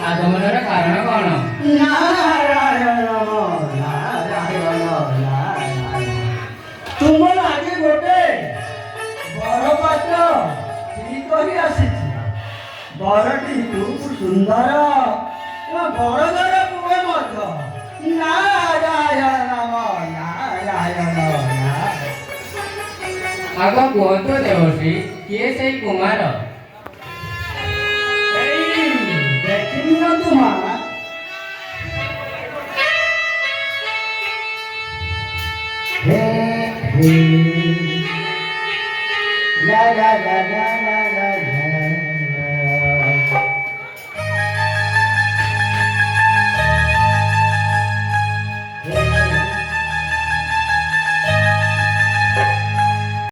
আগমনের কারণ কোন? ତୁମର ଆଗେ ଗୋଟେ ବର ପାତ୍ର ଠିକ କରି ଆସିଛି। ବରଟି ଖୁବ୍ ସୁନ୍ଦର ବରଦର ପୁଅ ମଧ୍ୟ। ନାରାୟଣ ନମ ନାରାୟଣ। ଆଗ କୁହନ୍ତୁ ଦେବଶ୍ରୀ, କିଏ ସେଇ କୁମାର? ଦେଖିନିଅନ୍ତୁ ମା, la la la la la